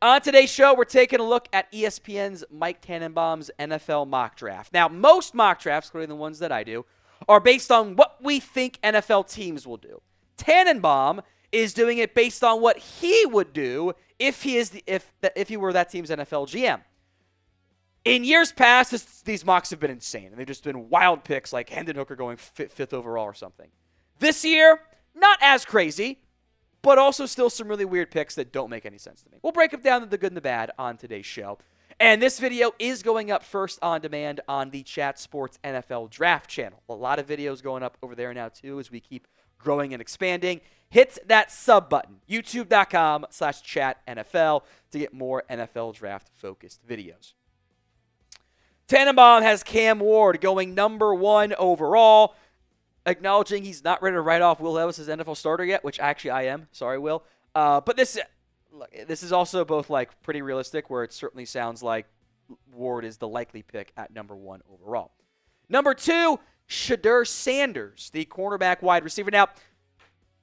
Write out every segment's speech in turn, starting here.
On today's show, we're taking a look at ESPN's Mike Tannenbaum's NFL Mock Draft. Now, most mock drafts, including the ones that I do, are based on what we think NFL teams will do. Tannenbaum is doing it based on what he would do if he were that team's NFL GM. In years past, these mocks have been insane, and they've just been wild picks like Hendon Hooker going fifth overall or something. This year, not as crazy, but also still some really weird picks that don't make any sense to me. We'll break them down to the good and the bad on today's show. And this video is going up first on demand on the Chat Sports NFL Draft channel. A lot of videos going up over there now, too, as we keep growing and expanding. Hit that sub button, youtube.com/chatNFL, to get more NFL draft-focused videos. Tannenbaum has Cam Ward going number 1 overall, acknowledging he's not ready to write off Will Levis as NFL starter yet, which actually I am. Sorry, Will. But this is also both like pretty realistic, where it certainly sounds like Ward is the likely pick at number 1 overall. Number 2, Shedeur Sanders, the cornerback wide receiver. Now,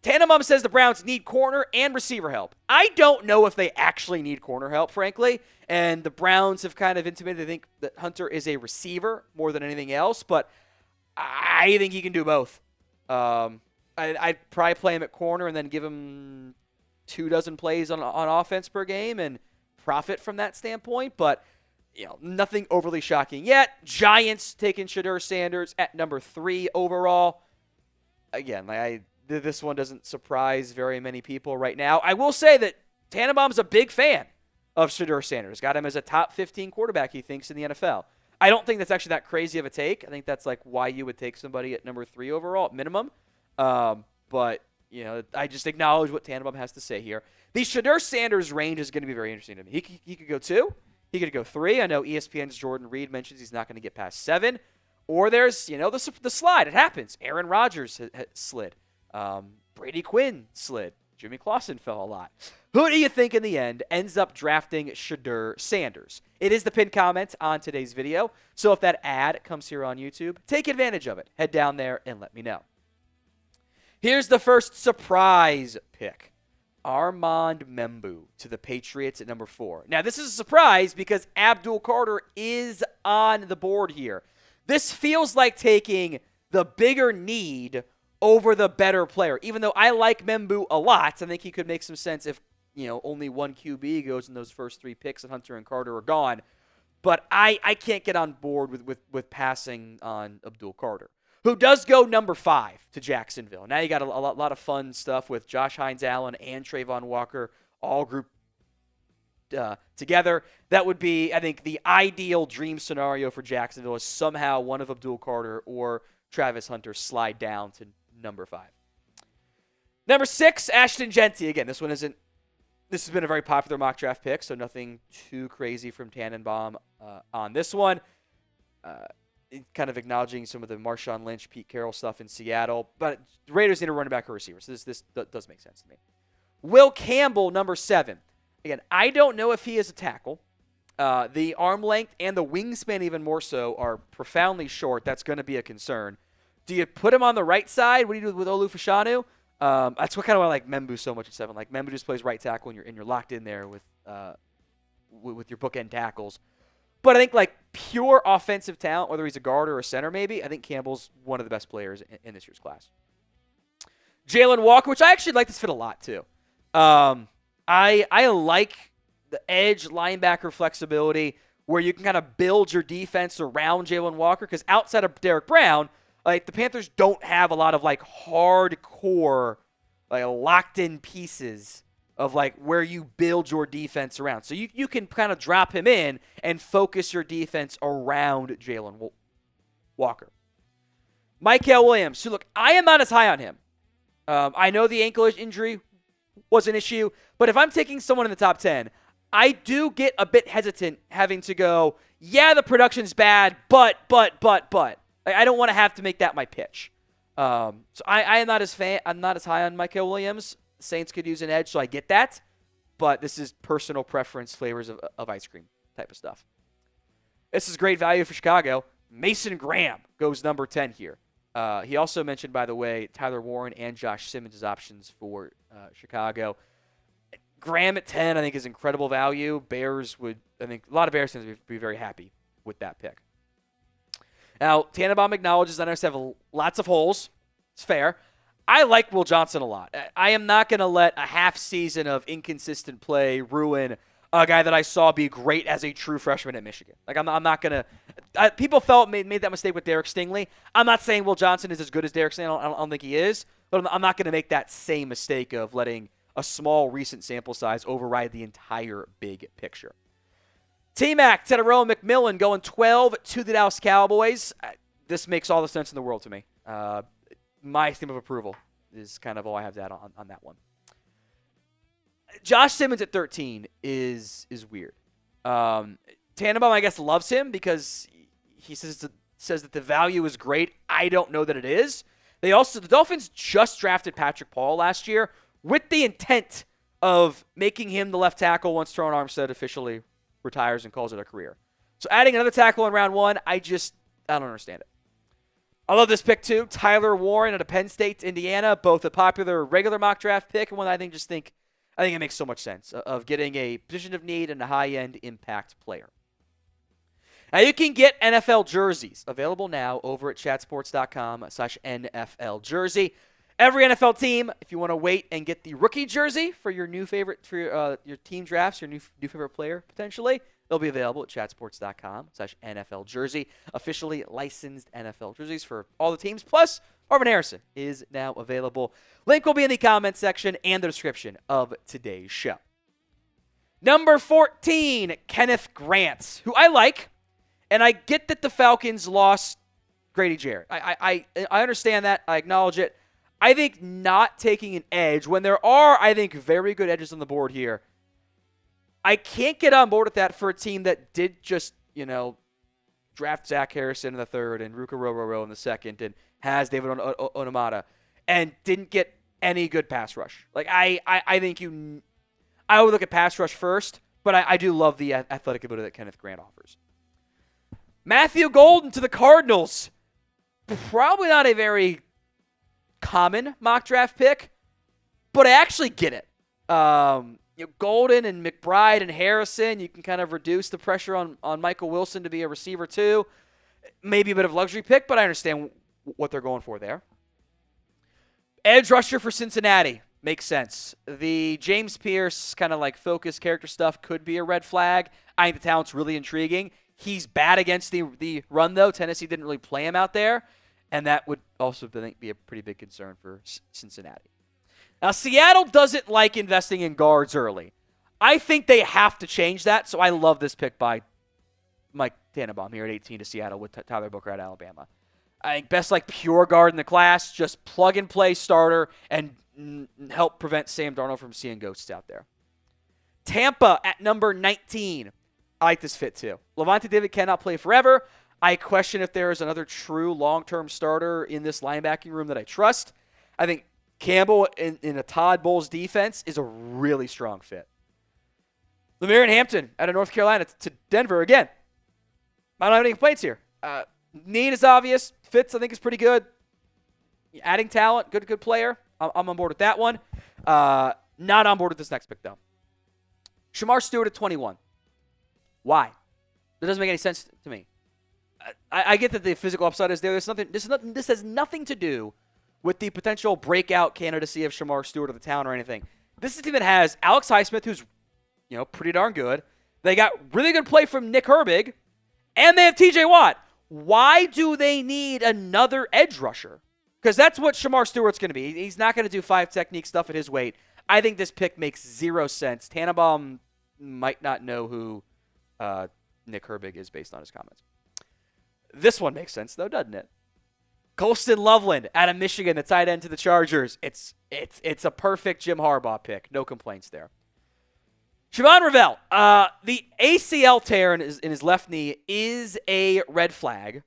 Tannenbaum says the Browns need corner and receiver help. I don't know if they actually need corner help, frankly. And the Browns have kind of intimated they think that Hunter is a receiver more than anything else. But I think he can do both. I'd probably play him at corner and then give him 24 plays on offense per game and profit from that standpoint. But nothing overly shocking yet. Giants taking Shedeur Sanders at number 3 overall. Again, this one doesn't surprise very many people right now. I will say that Tannenbaum's a big fan of Shedeur Sanders. Got him as a top 15 quarterback, he thinks, in the NFL. I don't think that's actually that crazy of a take. I think that's like why you would take somebody at number 3 overall at minimum. But I just acknowledge what Tannenbaum has to say here. The Shedeur Sanders range is going to be very interesting to me. He could go 2. He could go 3. I know ESPN's Jordan Reed mentions he's not going to get past 7. Or there's, the slide. It happens. Aaron Rodgers slid. Brady Quinn slid. Jimmy Clausen fell a lot. Who do you think in the end ends up drafting Shedeur Sanders? It is the pinned comment on today's video. So if that ad comes here on YouTube, take advantage of it. Head down there and let me know. Here's the first surprise pick. Armand Membou to the Patriots at number 4. Now, this is a surprise because Abdul is on the board here. This feels like taking the bigger need over the better player. Even though I like Membou a lot, I think he could make some sense if only one QB goes in those first 3 picks and Hunter and Carter are gone. But I can't get on board with passing on Abdul, who does go number 5 to Jacksonville. Now you got a lot of fun stuff with Josh Hines-Allen and Trayvon Walker all grouped together. That would be, I think, the ideal dream scenario for Jacksonville is somehow one of Abdul Carter or Travis Hunter slide down to number 5. Number 6, Ashton Jeanty. Again, this has been a very popular mock draft pick, so nothing too crazy from Tannenbaum on this one. Kind of acknowledging some of the Marshawn Lynch, Pete Carroll stuff in Seattle, but the Raiders need a running back or receiver, so this does make sense to me. Will Campbell, number 7. Again, I don't know if he is a tackle. The arm length and the wingspan even more so are profoundly short. That's going to be a concern. Do you put him on the right side? What do you do with Olu Fashanu? That's what kind of why I like Membou so much at 7. Like Membou just plays right tackle and you're locked in there with your bookend tackles. But I think like pure offensive talent, whether he's a guard or a center maybe, I think Campbell's one of the best players in this year's class. Jalon Walker, which I actually like this fit a lot too. I like the edge linebacker flexibility where you can kind of build your defense around Jalon Walker, because outside of Derek Brown, like the Panthers don't have a lot of like hardcore, like locked in pieces of like where you build your defense around. So you can kind of drop him in and focus your defense around Jalon Walker. Mykel Williams. So look, I am not as high on him. I know the ankle injury was an issue, but if I'm taking someone in the top 10, I do get a bit hesitant having to go, yeah, the production's bad, but. Like, I don't want to have to make that my pitch. So I am not as I'm not as high on Mykel Williams. Saints could use an edge, so I get that. But this is personal preference, flavors of ice cream type of stuff. This is great value for Chicago. Mason Graham goes number 10 here. He also mentioned, by the way, Tyler Warren and Josh Simmons as options for Chicago. Graham at 10, I think, is incredible value. I think a lot of Bears fans would be very happy with that pick. Now, Tannenbaum acknowledges that I have lots of holes. It's fair. I like Will Johnson a lot. I am not going to let a half season of inconsistent play ruin a guy that I saw be great as a true freshman at Michigan. Like, I'm not going to – people made that mistake with Derek Stingley. I'm not saying Will Johnson is as good as Derek Stingley. I don't think he is. But I'm not going to make that same mistake of letting a small recent sample size override the entire big picture. T-Mac, Tedero McMillan going 12 to the Dallas Cowboys. This makes all the sense in the world to me. My theme of approval is kind of all I have to add on that one. Josh Simmons at 13 is weird. Tannenbaum, I guess, loves him because he says that the value is great. I don't know that it is. The Dolphins just drafted Patrick Paul last year with the intent of making him the left tackle once Terron Armstead officially retires and calls it a career. So adding another tackle in round 1, I don't understand it. I love this pick too. Tyler Warren at Penn State, Indiana, both a popular regular mock draft pick and one I think it makes so much sense of getting a position of need and a high-end impact player. Now you can get NFL jerseys available now over at chatsports.com/NFL jersey. Every NFL team, if you want to wait and get the rookie jersey for your new favorite, for your team drafts, your new favorite player potentially, they'll be available at chatsports.com/NFL jersey. Officially licensed NFL jerseys for all the teams. Plus, Marvin Harrison is now available. Link will be in the comment section and the description of today's show. Number 14, Kenneth Grant, who I like, and I get that the Falcons lost Grady Jarrett. I understand that. I acknowledge it. I think not taking an edge when there are, I think, very good edges on the board here. I can't get on board with that for a team that did just, draft Zach Harrison in the third and Ruka Rororo in the second and has David Onomata and didn't get any good pass rush. Like, I think I would look at pass rush first, but I do love the athletic ability that Kenneth Grant offers. Matthew Golden to the Cardinals. Probably not a very common mock draft pick, but I actually get it. Golden and McBride and Harrison, you can kind of reduce the pressure on Michael Wilson to be a receiver too. Maybe a bit of luxury pick, but I understand what they're going for there. Edge rusher for Cincinnati. Makes sense. The James Pierce kind of like focus character stuff could be a red flag. I think the talent's really intriguing. He's bad against the run, though. Tennessee didn't really play him out there, and that would also, I think, be a pretty big concern for Cincinnati. Now, Seattle doesn't like investing in guards early. I think they have to change that, so I love this pick by Mike Tannenbaum here at 18 to Seattle with Tyler Booker at Alabama. I think best like pure guard in the class, just plug-and-play starter and help prevent Sam Darnold from seeing ghosts out there. Tampa at number 19. I like this fit too. Levante David cannot play forever. I question if there is another true long-term starter in this linebacking room that I trust. I think Campbell in a Todd Bowles defense is a really strong fit. Lemire Hampton out of North Carolina to Denver again. I don't have any complaints here. Need is obvious. Fits, I think, is pretty good. Adding talent, good player. I'm on board with that one. Not on board with this next pick, though. Shamar Stewart at 21. Why? That doesn't make any sense to me. I get that the physical upside is there. This has nothing to do with the potential breakout candidacy of Shamar Stewart or the town or anything. This is a team that has Alex Highsmith, who's pretty darn good. They got really good play from Nick Herbig, and they have T.J. Watt. Why do they need another edge rusher? Because that's what Shamar Stewart's going to be. He's not going to do 5 technique stuff at his weight. I think this pick makes zero sense. Tannenbaum might not know who Nick Herbig is based on his comments. This one makes sense, though, doesn't it? Colston Loveland out of Michigan, the tight end to the Chargers. It's a perfect Jim Harbaugh pick. No complaints there. Siobhan Revell, the ACL tear in his left knee is a red flag,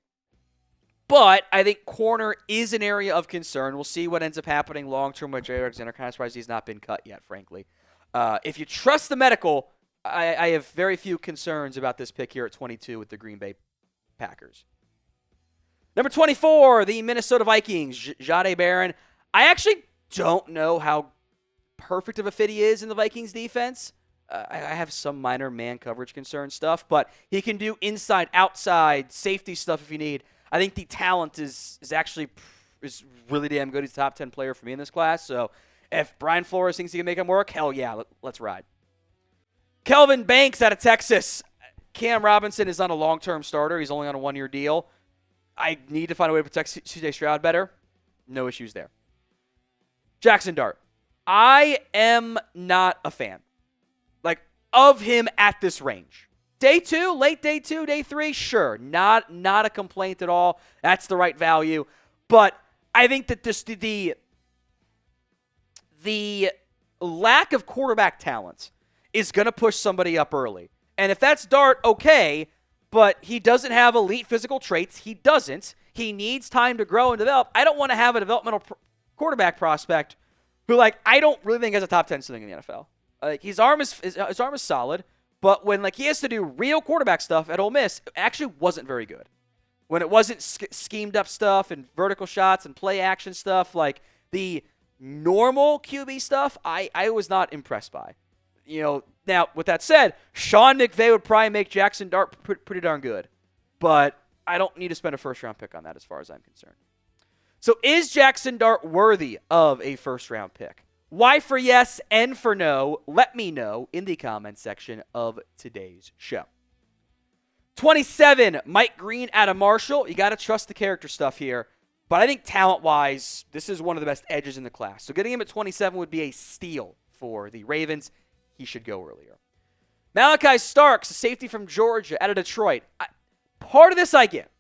but I think corner is an area of concern. We'll see what ends up happening long-term with Jay Alexander. Kind of surprised he's not been cut yet, frankly. If you trust the medical, I have very few concerns about this pick here at 22 with the Green Bay Packers. Number 24, the Minnesota Vikings, Jahdae Barron. I actually don't know how perfect of a fit he is in the Vikings defense. I have some minor man coverage concern stuff, but he can do inside, outside, safety stuff if you need. I think the talent is really damn good. He's a top 10 player for me in this class. So if Brian Flores thinks he can make him work, hell yeah, let's ride. Kelvin Banks out of Texas. Cam Robinson is not a long-term starter. He's only on a one-year deal. I need to find a way to protect C.J. Stroud better. No issues there. Jackson Dart. I am not a fan of him at this range. Day 2, late day 2, day 3, sure. Not a complaint at all. That's the right value. But I think that the lack of quarterback talent is going to push somebody up early. And if that's Dart, okay, but he doesn't have elite physical traits. He doesn't. He needs time to grow and develop. I don't want to have a developmental quarterback prospect who, I don't really think has a top 10 ceiling in the NFL. His arm is solid, but when he has to do real quarterback stuff at Ole Miss, it actually wasn't very good. When it wasn't schemed up stuff and vertical shots and play action stuff, the normal QB stuff, I was not impressed by. Now with that said, Sean McVay would probably make Jackson Dart pretty darn good, but I don't need to spend a first-round pick on that as far as I'm concerned. So is Jackson Dart worthy of a first-round pick? Why for yes, N for no, let me know in the comments section of today's show. 27, Mike Green out of Marshall. You got to trust the character stuff here. But I think talent-wise, this is one of the best edges in the class. So getting him at 27 would be a steal for the Ravens. He should go earlier. Malachi Starks, a safety from Georgia out of Detroit. Part of this I get.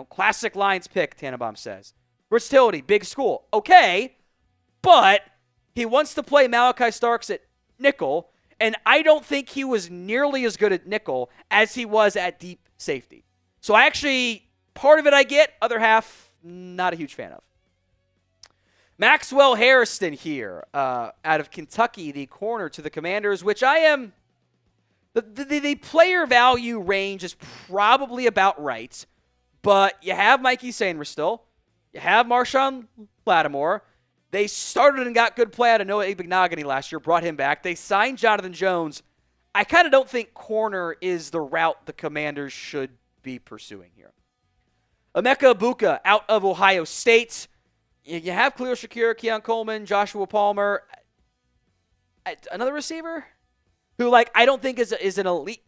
Classic Lions pick, Tannenbaum says. Versatility, big school. Okay, but he wants to play Malachi Starks at nickel, and I don't think he was nearly as good at nickel as he was at deep safety. So part of it I get, other half, not a huge fan of. Maxwell Harrison here, out of Kentucky, the corner to the Commanders, which I am. The player value range is probably about right, but you have Mikey Sainristil still. You have Marshawn Lattimore. They started and got good play out of Noah Igbinoghene last year, brought him back. They signed Jonathan Jones. I kind of don't think corner is the route the Commanders should be pursuing here. Emeka Egbuka out of Ohio State. You have Khalil Shakir, Keon Coleman, Joshua Palmer. Another receiver who, I don't think is an elite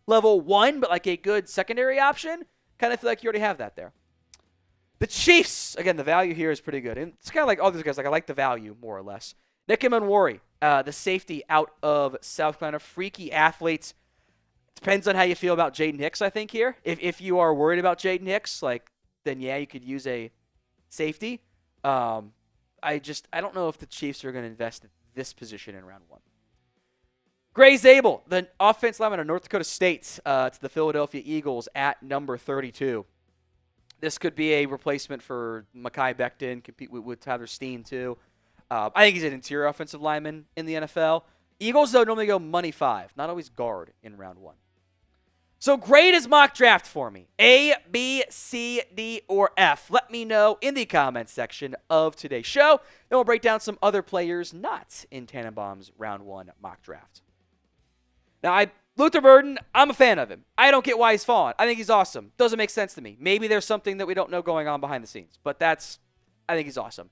level 1, but a good secondary option. Kind of feel like you already have that there. The Chiefs, again, the value here is pretty good. And it's kind of like all these guys. I like the value, more or less. Nick Emenwari, the safety out of South Carolina. Freaky athletes. Depends on how you feel about Jaden Hicks, I think, here. If you are worried about Jaden Hicks, then yeah, you could use a safety. I don't know if the Chiefs are going to invest at this position in round 1. Gray Zabel, the offensive lineman of North Dakota State, to the Philadelphia Eagles at number 32. This could be a replacement for Mekhi Becton, compete with Tyler Steen, too. I think he's an interior offensive lineman in the NFL. Eagles, though, normally go money 5, not always guard in round 1. So grade his mock draft for me. A, B, C, D, or F. Let me know in the comments section of today's show. Then we'll break down some other players not in Tannenbaum's round 1 mock draft. Now, Luther Burden, I'm a fan of him. I don't get why he's fallen. I think he's awesome. Doesn't make sense to me. Maybe there's something that we don't know going on behind the scenes, but I think he's awesome.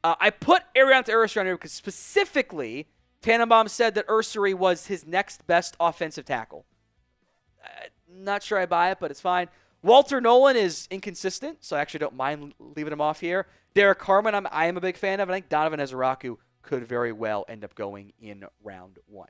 I put Ariante Ursery on here because specifically Tannenbaum said that Ursery was his next best offensive tackle. Not sure I buy it, but it's fine. Walter Nolan is inconsistent, so I actually don't mind leaving him off here. Derek Harmon, I am a big fan of. I think Donovan Ezeraku could very well end up going in round 1.